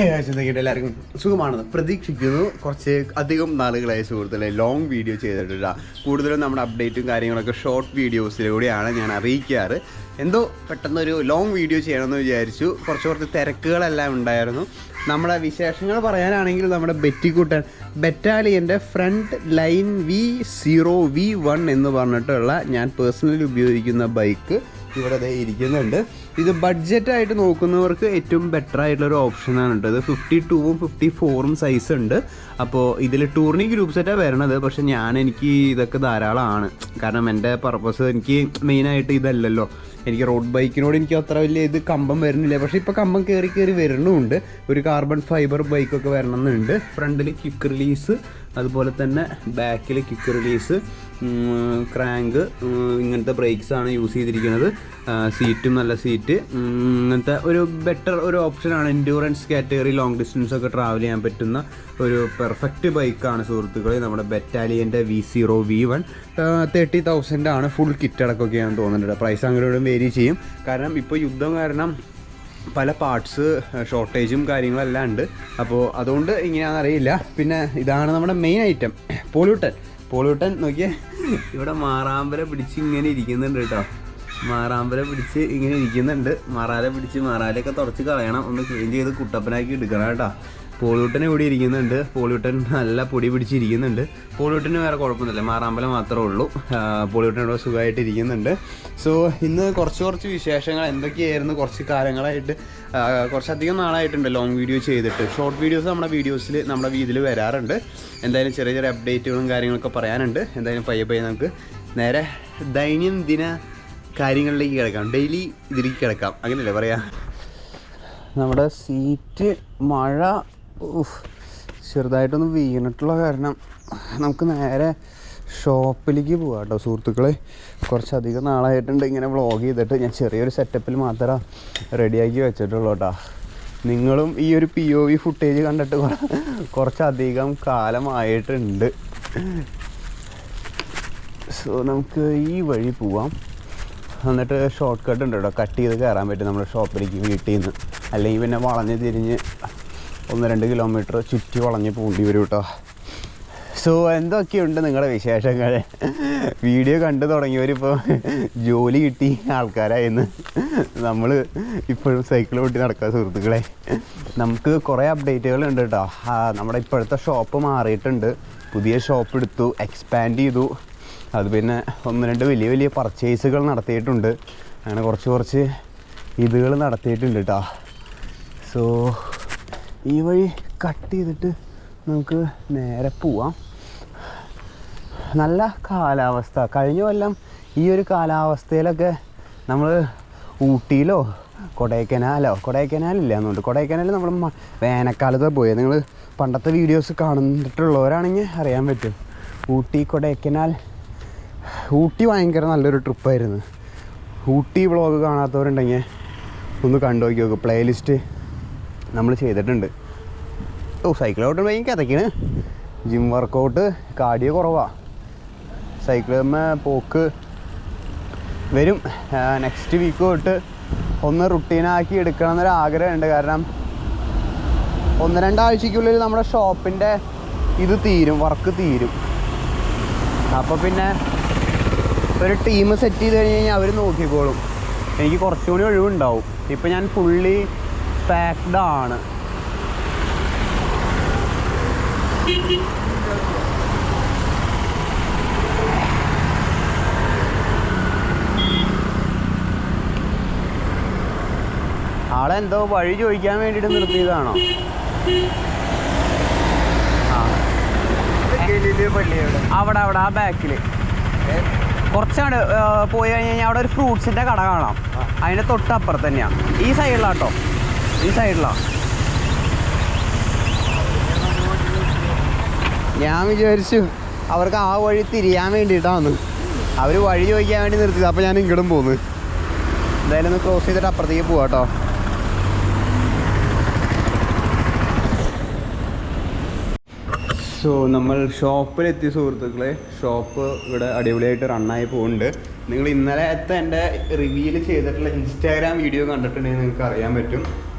എല്ലാവർക്കും സുഖമാണെന്ന് പ്രതീക്ഷിക്കുന്നു. കുറച്ച് അധികം നാളുകളായി സുഹൃത്തുക്കളെ ലോങ് വീഡിയോ ചെയ്തിട്ടില്ല. കൂടുതലും നമ്മുടെ അപ്ഡേറ്റും കാര്യങ്ങളൊക്കെ ഷോർട്ട് വീഡിയോസിലൂടെയാണ് ഞാൻ അറിയിക്കാറ്. എന്തോ പെട്ടെന്നൊരു ലോങ് വീഡിയോ ചെയ്യണമെന്ന് വിചാരിച്ചു. കുറച്ച് തിരക്കുകളെല്ലാം ഉണ്ടായിരുന്നു. നമ്മുടെ വിശേഷങ്ങൾ പറയാനാണെങ്കിൽ നമ്മുടെ ബെറ്റിക്കുട്ടൻ ബറ്റാലിയൻ്റെ ഫ്രണ്ട് ലൈൻ V0V1 എന്ന് പറഞ്ഞിട്ടുള്ള ഞാൻ പേഴ്സണലി ഉപയോഗിക്കുന്ന ബൈക്ക് ഇവിടെ ഇരിക്കുന്നുണ്ട്. ഇത് ബഡ്ജറ്റായിട്ട് നോക്കുന്നവർക്ക് ഏറ്റവും ബെറ്റർ ആയിട്ടുള്ളൊരു ഓപ്ഷനാണ് കേട്ടോ. ഇത് 52ഉം 54ഉം സൈസ് ഉണ്ട്. അപ്പോൾ ഇതിൽ ടൂറിനിങ് ഗ്രൂപ്പ് സെറ്റാണ് വരണത്. പക്ഷേ എനിക്ക് ഇതൊക്കെ ധാരാളമാണ്. കാരണം എൻ്റെ പർപ്പസ് എനിക്ക് മെയിനായിട്ട് ഇതല്ലല്ലോ. എനിക്ക് റോഡ് ബൈക്കിനോട് എനിക്ക് അത്ര വലിയ ഇത് കമ്പം വരുന്നില്ല. പക്ഷേ ഇപ്പോൾ കമ്പം കയറി വരുന്നുമുണ്ട്. ഒരു കാർബൺ ഫൈബർ ബൈക്കൊക്കെ വരണമെന്നുണ്ട്. ഫ്രണ്ടിൽ ക്വിക്ക് റിലീസ്, അതുപോലെ തന്നെ ബാക്കിൽ ക്വിക്ക് റിലീസ്, ക്രാങ്ക്, ഇങ്ങനത്തെ ബ്രേക്സാണ് യൂസ് ചെയ്തിരിക്കുന്നത്. സീറ്റും നല്ല സീറ്റ്, ഇങ്ങനത്തെ ഒരു ബെറ്റർ ഒരു ഓപ്ഷനാണ്. എൻഡ്യൂറൻസ് കാറ്റഗറി ലോങ് ഡിസ്റ്റൻസ് ഒക്കെ ട്രാവൽ ചെയ്യാൻ പറ്റുന്ന ഒരു പെർഫെക്റ്റ് ബൈക്കാണ് സുഹൃത്തുക്കളെ നമ്മുടെ ബറ്റാലിയൻ്റെ V0V1. 30,000 ആണ് ഫുൾ കിറ്റ് അടക്കമൊക്കെയാണ് തോന്നുന്നുണ്ട്. പ്രൈസ് അങ്ങോട്ടും വേരി ചെയ്യും. കാരണം ഇപ്പോൾ യുദ്ധം കാരണം പല പാർട്സ് ഷോർട്ടേജും കാര്യങ്ങളെല്ലാം ഉണ്ട്. അപ്പോൾ അതുകൊണ്ട് ഇങ്ങനെയാണെന്നറിയില്ല. പിന്നെ ഇതാണ് നമ്മുടെ മെയിൻ ഐറ്റം, പോളൂട്ടൻ നോക്കിയേ. ഇവിടെ മാറാമ്പല പിടിച്ച് ഇങ്ങനെ ഇരിക്കുന്നുണ്ട് കേട്ടോ. മാറാമ്പല പിടിച്ച് ഇങ്ങനെ ഇരിക്കുന്നുണ്ട്. മാറാലയൊക്കെ തുടച്ച് കളയണം, ഒന്ന് ക്ലീൻ ചെയ്ത് കുട്ടപ്പനാക്കി എടുക്കണം കേട്ടോ. പോളൂട്ടൻ ഇവിടെ ഇരിക്കുന്നുണ്ട്. പോളൂട്ടൻ നല്ല പൊടി പിടിച്ചിരിക്കുന്നുണ്ട്. പോളൂട്ടന് വേറെ കുഴപ്പമൊന്നുമില്ല, മാറാമ്പലം മാത്രമേ ഉള്ളൂ. പോളൂട്ടൻ ഇവിടെ സുഖമായിട്ട് ഇരിക്കുന്നുണ്ട്. സോ ഇന്ന് കുറച്ച് വിശേഷങ്ങൾ എന്തൊക്കെയായിരുന്നു. കുറച്ച് കാലങ്ങളായിട്ട് കുറച്ചധികം നാളായിട്ടുണ്ട് ലോങ് വീഡിയോ ചെയ്തിട്ട്. ഷോർട്ട് വീഡിയോസ് നമ്മുടെ ഇതിൽ വരാറുണ്ട്. എന്തായാലും ചെറിയ അപ്ഡേറ്റുകളും കാര്യങ്ങളൊക്കെ പറയാനുണ്ട്. എന്തായാലും പയ്യെ നമുക്ക് നേരെ ദൈനംദിന കാര്യങ്ങളിലേക്ക് കിടക്കാം. ഡെയിലി ഇതിലേക്ക് കിടക്കാം, അങ്ങനെയല്ലേ പറയാം. നമ്മുടെ സീറ്റ് മഴ ചെറുതായിട്ടൊന്ന് വീണിട്ടുള്ള കാരണം നമുക്ക് നേരെ ഷോപ്പിലേക്ക് പോകാം കേട്ടോ സുഹൃത്തുക്കളെ. കുറച്ചധികം നാളായിട്ടുണ്ട് ഇങ്ങനെ വ്ളോഗ് ചെയ്തിട്ട്. ഞാൻ ചെറിയൊരു സെറ്റപ്പിൽ മാത്രമേ റെഡിയാക്കി വെച്ചിട്ടുള്ളൂ കേട്ടോ. നിങ്ങളും ഈ ഒരു POV ഫുട്ടേജ് കണ്ടിട്ട് കുറച്ചധികം കാലമായിട്ടുണ്ട്. സോ നമുക്ക് ഈ വഴി പോവാം. എന്നിട്ട് ഷോർട്ട് കട്ട് ഉണ്ട് കേട്ടോ, കട്ട് ചെയ്ത് കയറാൻ പറ്റും നമ്മുടെ ഷോപ്പിലേക്ക് വീട്ടിൽ നിന്ന്. അല്ലെങ്കിൽ പിന്നെ വളഞ്ഞ് തിരിഞ്ഞ് 1-2 കിലോമീറ്റർ ചുറ്റി വളഞ്ഞ് പോകേണ്ടി വരും കേട്ടോ. സോ എന്തൊക്കെയുണ്ട് നിങ്ങളുടെ വിശേഷങ്ങൾ? വീഡിയോ കണ്ടു തുടങ്ങിയവരിപ്പോൾ ജോലി കിട്ടി ആൾക്കാരായിരുന്നു. നമ്മൾ ഇപ്പോഴും സൈക്കിൾ ഓട്ടി നടക്കുക സുഹൃത്തുക്കളെ. നമുക്ക് കുറേ അപ്ഡേറ്റുകളുണ്ട് കേട്ടോ. നമ്മുടെ ഇപ്പോഴത്തെ ഷോപ്പ് മാറിയിട്ടുണ്ട്. പുതിയ ഷോപ്പ് എടുത്തു, എക്സ്പാൻഡ് ചെയ്തു. അത് പിന്നെ 1-2 വലിയ പർച്ചേസുകൾ നടത്തിയിട്ടുണ്ട്. അങ്ങനെ കുറച്ച് ഇതുകൾ നടത്തിയിട്ടുണ്ട് കേട്ടോ. സോ ഈ വഴി കട്ട് ചെയ്തിട്ട് നമുക്ക് നേരെ പോവാം. നല്ല കാലാവസ്ഥ. കഴിഞ്ഞ കൊല്ലം ഈ ഒരു കാലാവസ്ഥയിലൊക്കെ നമ്മൾ ഊട്ടിയിലോ കൊടൈക്കനാലില്ല എന്നുണ്ട്. കൊടൈക്കനാലിൽ നമ്മൾ വേനൽക്കാലത്ത് പോയത്. നിങ്ങൾ പണ്ടത്തെ വീഡിയോസ് കാണുന്നിട്ടുള്ളവരാണെങ്കിൽ അറിയാൻ പറ്റും. കൊടൈക്കനാൽ ഊട്ടി ഭയങ്കര നല്ലൊരു ട്രിപ്പായിരുന്നു. ഊട്ടി വ്ളോഗ് കാണാത്തവരുണ്ടെങ്കിൽ ഒന്ന് കണ്ടു നോക്കി. പ്ലേലിസ്റ്റ് നമ്മൾ ചെയ്തിട്ടുണ്ട്. സൈക്കിൾ ഔട്ട് ഭയങ്കര കഥയ്ക്കാണ്. ജിം വർക്കൗട്ട്, കാർഡിയോ കുറവാണ്. സൈക്കിളിന്മേ പോക്ക് വരും. നെക്സ്റ്റ് വീക്ക് തൊട്ട് ഒന്ന് റുട്ടീനാക്കി എടുക്കണം എന്നൊരു ആഗ്രഹമുണ്ട്. കാരണം 1-2 ആഴ്ചയ്ക്കുള്ളിൽ നമ്മുടെ ഷോപ്പിൻ്റെ വർക്ക് തീരും. അപ്പോൾ പിന്നെ ഒരു ടീം സെറ്റ് ചെയ്ത് കഴിഞ്ഞ് അവർ നോക്കിക്കോളും. എനിക്ക് കുറച്ചുകൂടി ഒഴിവുണ്ടാവും. ഇപ്പം ഞാൻ ഫുള്ളി പാക്ഡ് ആണ്. ആളെന്തോ വഴി ചോദിക്കാൻ വേണ്ടിയിട്ട് നിർത്തിയതാണോ? അവിടെ ആ ബാക്കിൽ കുറച്ചാണ് പോയി കഴിഞ്ഞാൽ അവിടെ ഒരു ഫ്രൂട്ട്സിൻ്റെ കട കാണാം. അതിൻ്റെ തൊട്ടപ്പുറത്ത് തന്നെയാണ്. ഈ സൈഡിലാട്ടോ, ഈ സൈഡിലാണ്. ഞാൻ വിചാരിച്ചു അവർക്ക് ആ വഴി തിരിയാൻ വേണ്ടിയിട്ടാണ്. അവർ വഴി ചോദിക്കാൻ വേണ്ടി നിർത്തിയത്. അപ്പോൾ ഞാൻ ഇങ്ങോട്ടും പോന്നു. എന്തായാലും ഒന്ന് ക്രോസ് ചെയ്തിട്ട് അപ്പുറത്തേക്ക് പോവാം കേട്ടോ. സോ നമ്മൾ ഷോപ്പിലെത്തി സുഹൃത്തുക്കളെ. ഷോപ്പ് ഇവിടെ അടിപൊളിയായിട്ട് റണ്ണായി പോകുന്നുണ്ട്. നിങ്ങൾ ഇന്നലത്തെ എൻ്റെ റിവ്യൂല് ചെയ്തിട്ടുള്ള ഇൻസ്റ്റാഗ്രാം വീഡിയോ കണ്ടിട്ടുണ്ടെങ്കിൽ നിങ്ങൾക്ക് അറിയാൻ പറ്റും.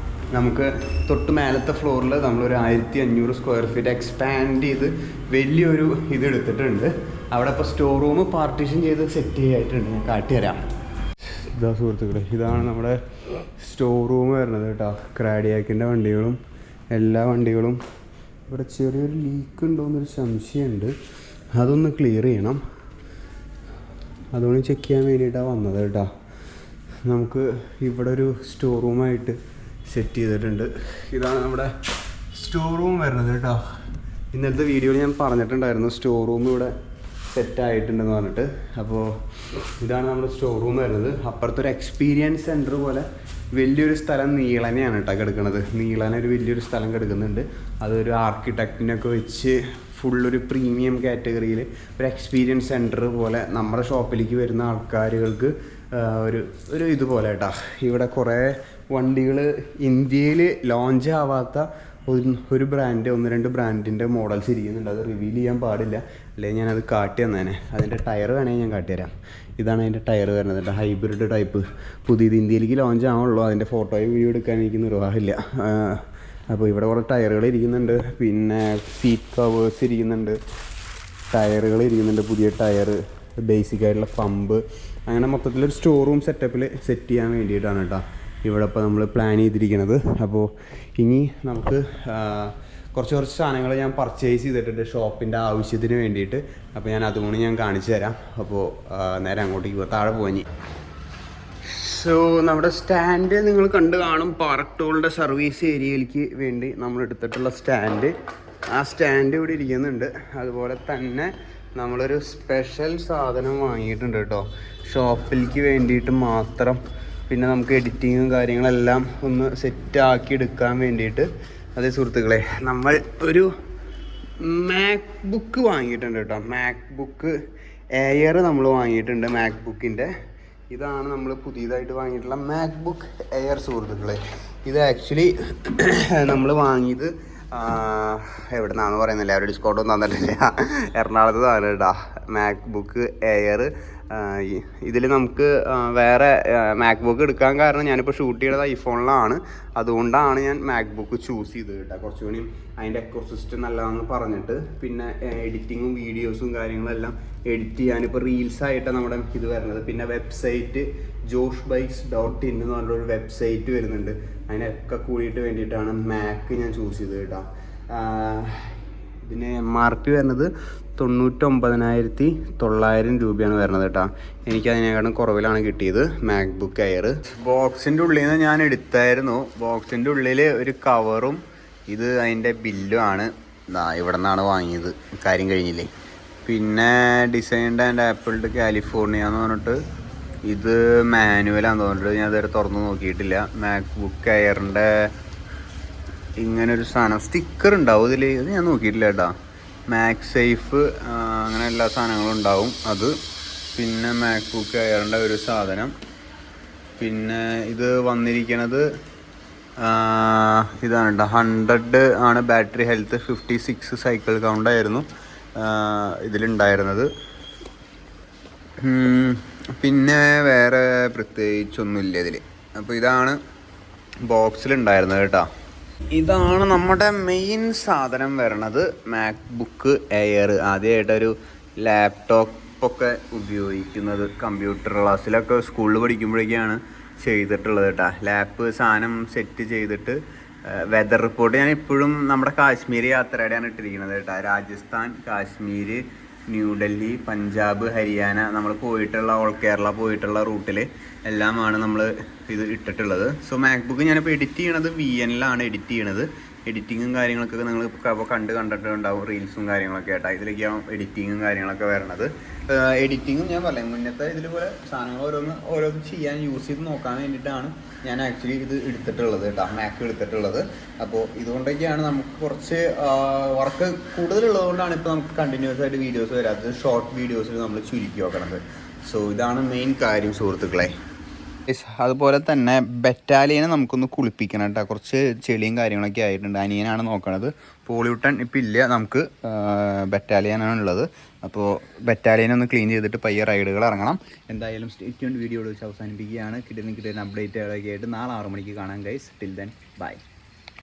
നമുക്ക് തൊട്ട് മേലത്തെ ഫ്ലോറിൽ നമ്മളൊരു 1500 സ്ക്വയർ ഫീറ്റ് എക്സ്പാൻഡ് ചെയ്ത് വലിയൊരു ഇത് എടുത്തിട്ടുണ്ട്. അവിടെ ഇപ്പോൾ സ്റ്റോർ റൂം പാർട്ടീഷൻ ചെയ്ത് സെറ്റ് ചെയ്യായിട്ടുണ്ട്. ഞാൻ കാട്ടിത്തരാം. ഇതാ സുഹൃത്തുക്കളെ, ഇതാണ് നമ്മുടെ സ്റ്റോർ റൂം വരുന്നത് കേട്ടോ. ക്രാഡിയാക്കിൻ്റെ വണ്ടികളും എല്ലാ വണ്ടികളും. ഇവിടെ ചെറിയൊരു ലീക്ക് ഉണ്ടോയെന്നൊരു സംശയമുണ്ട്, അതൊന്ന് ക്ലിയർ ചെയ്യണം. അതുകൊണ്ട് ചെക്ക് ചെയ്യാൻ വേണ്ടിയിട്ടാണ് വന്നത് കേട്ടോ. നമുക്ക് ഇവിടെ ഒരു സ്റ്റോർ റൂമായിട്ട് സെറ്റ് ചെയ്തിട്ടുണ്ട്. ഇതാണ് നമ്മുടെ സ്റ്റോർ റൂം വരുന്നത് കേട്ടോ. ഇന്നലത്തെ വീഡിയോയിൽ ഞാൻ പറഞ്ഞിട്ടുണ്ടായിരുന്നു സ്റ്റോർ റൂം ഇവിടെ സെറ്റായിട്ടുണ്ടെന്ന് പറഞ്ഞിട്ട്. അപ്പോൾ ഇതാണ് നമ്മുടെ സ്റ്റോർ റൂം വരുന്നത്. അപ്പുറത്തൊരു എക്സ്പീരിയൻസ് സെൻറ്റർ പോലെ വലിയൊരു സ്ഥലം നീളനെയാണ് കേട്ടോ കിടക്കുന്നത്. നീളന ഒരു വലിയൊരു സ്ഥലം കിടക്കുന്നുണ്ട്. അതൊരു ആർക്കിടെക്റ്റിനൊക്കെ വെച്ച് ഫുള്ളൊരു പ്രീമിയം കാറ്റഗറിയിൽ ഒരു എക്സ്പീരിയൻസ് സെൻറ്റർ പോലെ നമ്മുടെ ഷോപ്പിലേക്ക് വരുന്ന ആൾക്കാരുകൾക്ക് ഒരു ഇതുപോലെ കേട്ടോ. ഇവിടെ കുറേ വണ്ടികൾ ഇന്ത്യയിൽ ലോഞ്ച് ആവാത്ത ഒരു ബ്രാൻഡ്, 1-2 ബ്രാൻഡിൻ്റെ മോഡൽസ് ഇരിക്കുന്നുണ്ട്. അത് റിവീൽ ചെയ്യാൻ പാടില്ല, അല്ലെങ്കിൽ ഞാനത് കാട്ടി തന്നേനെ. അതിൻ്റെ ടയർ വേണമെങ്കിൽ ഞാൻ കാട്ടിത്തരാം. ഇതാണ് അതിൻ്റെ ടയർ വരുന്നത് കേട്ടോ. ഹൈബ്രിഡ് ടൈപ്പ് പുതിയത് ഇന്ത്യയിലേക്ക് ലോഞ്ച് ആവുള്ളൂ. അതിൻ്റെ ഫോട്ടോയും വീഡിയോ എടുക്കാൻ എനിക്ക് നിർവാഹമില്ല. അപ്പോൾ ഇവിടെ കുറേ ടയറുകൾ ഇരിക്കുന്നുണ്ട്, പിന്നെ സീറ്റ് കവേഴ്സ് ഇരിക്കുന്നുണ്ട്, ടയറുകൾ ഇരിക്കുന്നുണ്ട്, പുതിയ ടയർ, ബേസിക്കായിട്ടുള്ള പമ്പ്, അങ്ങനെ മൊത്തത്തിലൊരു സ്റ്റോർ റൂം സെറ്റപ്പിൽ സെറ്റ് ചെയ്യാൻ വേണ്ടിയിട്ടാണ് കേട്ടോ ഇവിടെ ഇപ്പോൾ നമ്മൾ പ്ലാൻ ചെയ്തിരിക്കുന്നത്. അപ്പോൾ ഇനി നമുക്ക് കുറച്ച് സാധനങ്ങൾ ഞാൻ പർച്ചേസ് ചെയ്തിട്ടുണ്ട് ഷോപ്പിൻ്റെ ആവശ്യത്തിന് വേണ്ടിയിട്ട്. അപ്പോൾ ഞാൻ അതുകൊണ്ട് ഞാൻ കാണിച്ചു തരാം. അപ്പോൾ നേരെ അങ്ങോട്ടേക്ക് താഴെ പോയി. സോ നമ്മുടെ സ്റ്റാൻഡ് നിങ്ങൾ കണ്ട് കാണും. പാർക്ക് ടോളിൻ്റെ സർവീസ് ഏരിയയിലേക്ക് വേണ്ടി നമ്മൾ എടുത്തിട്ടുള്ള സ്റ്റാൻഡ്. ആ സ്റ്റാൻഡ് ഇവിടെ ഇരിക്കുന്നുണ്ട്. അതുപോലെ തന്നെ നമ്മളൊരു സ്പെഷ്യൽ സാധനം വാങ്ങിയിട്ടുണ്ട് കേട്ടോ, ഷോപ്പിലേക്ക് വേണ്ടിയിട്ട് മാത്രം. പിന്നെ നമുക്ക് എഡിറ്റിങ്ങും കാര്യങ്ങളെല്ലാം ഒന്ന് സെറ്റാക്കി എടുക്കാൻ വേണ്ടിയിട്ട്. അതേ സുഹൃത്തുക്കളെ, നമ്മൾ ഒരു മാക് ബുക്ക് വാങ്ങിയിട്ടുണ്ട് കേട്ടോ. മാക് ബുക്ക് എയർ നമ്മൾ വാങ്ങിയിട്ടുണ്ട്. മാക് ബുക്കിൻ്റെ ഇതാണ് നമ്മൾ പുതിയതായിട്ട് വാങ്ങിയിട്ടുള്ള മാക് ബുക്ക് എയർ സുഹൃത്തുക്കളെ. ഇത് ആക്ച്വലി നമ്മൾ വാങ്ങിയത് എവിടെ നിന്നാണെന്ന് പറയുന്നില്ല, ഒരു ഡിസ്കൗണ്ടൊന്നും തന്നിട്ടില്ല, എറണാകുളത്ത് തന്നെ കേട്ടോ. മാക് ബുക്ക് എയർ ഇതിൽ നമുക്ക് വേറെ മാക് ബുക്ക് എടുക്കാൻ കാരണം ഞാനിപ്പോൾ ഷൂട്ട് ചെയ്തത് ഐഫോണിലാണ്. അതുകൊണ്ടാണ് ഞാൻ മാക് ബുക്ക് ചൂസ് ചെയ്തത് കേട്ടോ. കുറച്ചുകൂടി അതിൻ്റെ എക്കോസിസ്റ്റം നല്ലതാണെന്ന് പറഞ്ഞിട്ട്. പിന്നെ എഡിറ്റിങ്ങും വീഡിയോസും കാര്യങ്ങളെല്ലാം എഡിറ്റ് ചെയ്യാനിപ്പോൾ റീൽസായിട്ടാണ് നമ്മുടെ ഇത് വരുന്നത്. പിന്നെ വെബ്സൈറ്റ് joshbikes.in എന്ന് പറഞ്ഞൊരു വെബ്സൈറ്റ് വരുന്നുണ്ട്. അതിനൊക്കെ കൂടിയിട്ട് വേണ്ടിയിട്ടാണ് മാക്ക് ഞാൻ ചൂസ് ചെയ്തത് കേട്ടോ. ഇതിന് MRP വരുന്നത് 99,900 രൂപയാണ് വരുന്നത് കേട്ടോ. എനിക്കതിനേക്കാളും കുറവിലാണ് കിട്ടിയത് മാക് ബുക്ക് എയർ. ബോക്സിൻ്റെ ഉള്ളിൽ നിന്ന് ഞാൻ എടുത്തായിരുന്നു. ബോക്സിൻ്റെ ഉള്ളിൽ ഒരു കവറും ഇത് അതിൻ്റെ ബില്ലുമാണ്. ഇവിടെ നിന്നാണ് വാങ്ങിയത്, കാര്യം കഴിഞ്ഞില്ലേ. പിന്നെ ഡിസൈൻഡ് ആൻഡ് ആപ്പിൾഡ് കാലിഫോർണിയ എന്ന് പറഞ്ഞിട്ട് ഇത് മാനുവലാന്ന് തോന്നിട്ട് ഞാൻ ഇതുവരെ തുറന്ന് നോക്കിയിട്ടില്ല. മാക് ബുക്ക് എയറിൻ്റെ ഇങ്ങനൊരു സാധനം സ്റ്റിക്കർ ഉണ്ടാവും ഇതിൽ, ഇത് ഞാൻ നോക്കിയിട്ടില്ല കേട്ടോ. മാക് സേഫ് അങ്ങനെ എല്ലാ സാധനങ്ങളും ഉണ്ടാവും അത്. പിന്നെ മാക് ബുക്ക് എയറിൻ്റെ ഒരു സാധനം. പിന്നെ ഇത് വന്നിരിക്കണത് ഇതാണ് കേട്ടോ. 100 ആണ് ബാറ്ററി ഹെൽത്ത്. 56 സൈക്കിൾ കൗണ്ടായിരുന്നു ഇതിലുണ്ടായിരുന്നത്. പിന്നെ വേറെ പ്രത്യേകിച്ചൊന്നുമില്ല ഇതിൽ. അപ്പോൾ ഇതാണ് ബോക്സിലുണ്ടായിരുന്നത് കേട്ടോ. ഇതാണ് നമ്മുടെ മെയിൻ സാധനം വരണത്, മാക് ബുക്ക് എയർ. ആദ്യമായിട്ടൊരു ലാപ്ടോപ്പൊക്കെ ഉപയോഗിക്കുന്നത് കമ്പ്യൂട്ടർ ക്ലാസ്സിലൊക്കെ സ്കൂളിൽ പഠിക്കുമ്പോഴേക്കാണ് ചെയ്തിട്ടുള്ളത് കേട്ടോ. ലാപ്പ് സാധനം സെറ്റ് ചെയ്തിട്ട് വെതർ റിപ്പോർട്ട് ഞാൻ ഇപ്പോഴും നമ്മുടെ കാശ്മീർ യാത്രയുടെയാണ് ഇട്ടിരിക്കുന്നത് കേട്ടോ. രാജസ്ഥാൻ, കാശ്മീർ, ന്യൂഡൽഹി, പഞ്ചാബ്, ഹരിയാന നമ്മൾ പോയിട്ടുള്ള ഓൾ കേരള പോയിട്ടുള്ള റൂട്ടിൽ എല്ലാമാണ് നമ്മൾ ഇത് ഇട്ടിട്ടുള്ളത്. സോ മാക് ബുക്ക് ഞാനിപ്പോൾ എഡിറ്റ് ചെയ്യണത് VN-ലാണ് എഡിറ്റ് ചെയ്യണത്. എഡിറ്റിങ്ങും കാര്യങ്ങളൊക്കെ നിങ്ങൾ ഇപ്പോൾ കണ്ടിട്ടുണ്ടാവും, റീൽസും കാര്യങ്ങളൊക്കെ ആയിട്ടാണ് ഇതിലേക്കാണ് എഡിറ്റിങ്ങും കാര്യങ്ങളൊക്കെ വരണത്. എഡിറ്റിങ്ങും ഞാൻ പറയാം മുന്നത്തെ ഇതിൽ സാധനങ്ങൾ ഓരോന്ന് ചെയ്യാൻ യൂസ് ചെയ്ത് നോക്കാൻ വേണ്ടിയിട്ടാണ് ഞാൻ ആക്ച്വലി ഇത് എടുത്തിട്ടുള്ളത് കേട്ടോ, മാക് എടുത്തിട്ടുള്ളത്. അപ്പോൾ ഇതുകൊണ്ടൊക്കെയാണ് നമുക്ക് കുറച്ച് വർക്ക് കൂടുതലുള്ളതുകൊണ്ടാണ് ഇപ്പോൾ നമുക്ക് കണ്ടിന്യൂസ് ആയിട്ട് വീഡിയോസ് വരാത്തത്. ഷോർട്ട് വീഡിയോസിൽ നമ്മൾ ചുരുക്കി നോക്കണത്. സോ ഇതാണ് മെയിൻ കാര്യം സുഹൃത്തുക്കളെ. അതുപോലെ തന്നെ ബറ്റാലിയനെ നമുക്കൊന്ന് കുളിപ്പിക്കണം കേട്ടോ. കുറച്ച് ചെളിയും കാര്യങ്ങളൊക്കെ ആയിട്ടുണ്ട്. അനിയനാണ് നോക്കണത്. പോളിവുട്ടൺ ഇപ്പം ഇല്ല, നമുക്ക് ബറ്റാലിയനാണ് ഉള്ളത്. അപ്പോൾ ബറ്റാലിയനെ ഒന്ന് ക്ലീൻ ചെയ്തിട്ട് പയ്യെ റൈഡുകൾ ഇറങ്ങണം. എന്തായാലും സ്റ്റേറ്റ് വീഡിയോ വെച്ച് അവസാനിപ്പിക്കുകയാണ്. കിട്ടുന്ന അപ്ഡേറ്റുകളൊക്കെ ആയിട്ട് നാളെ 6 മണിക്ക് കാണാം ഗൈസ്. Till then bye.